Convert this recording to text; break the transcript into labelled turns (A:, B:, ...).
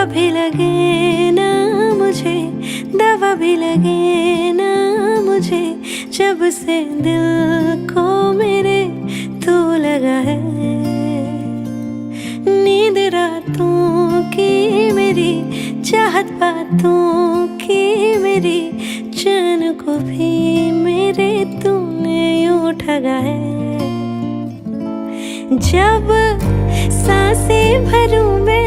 A: भी लगे ना मुझे, दवा भी लगे ना मुझे, जब से दिल को मेरे तू लगा है। नींद रातों की मेरी, चाहत बातों की मेरी, चैन को भी मेरे तूने यूं ठगा है। जब सांसें भरूं मैं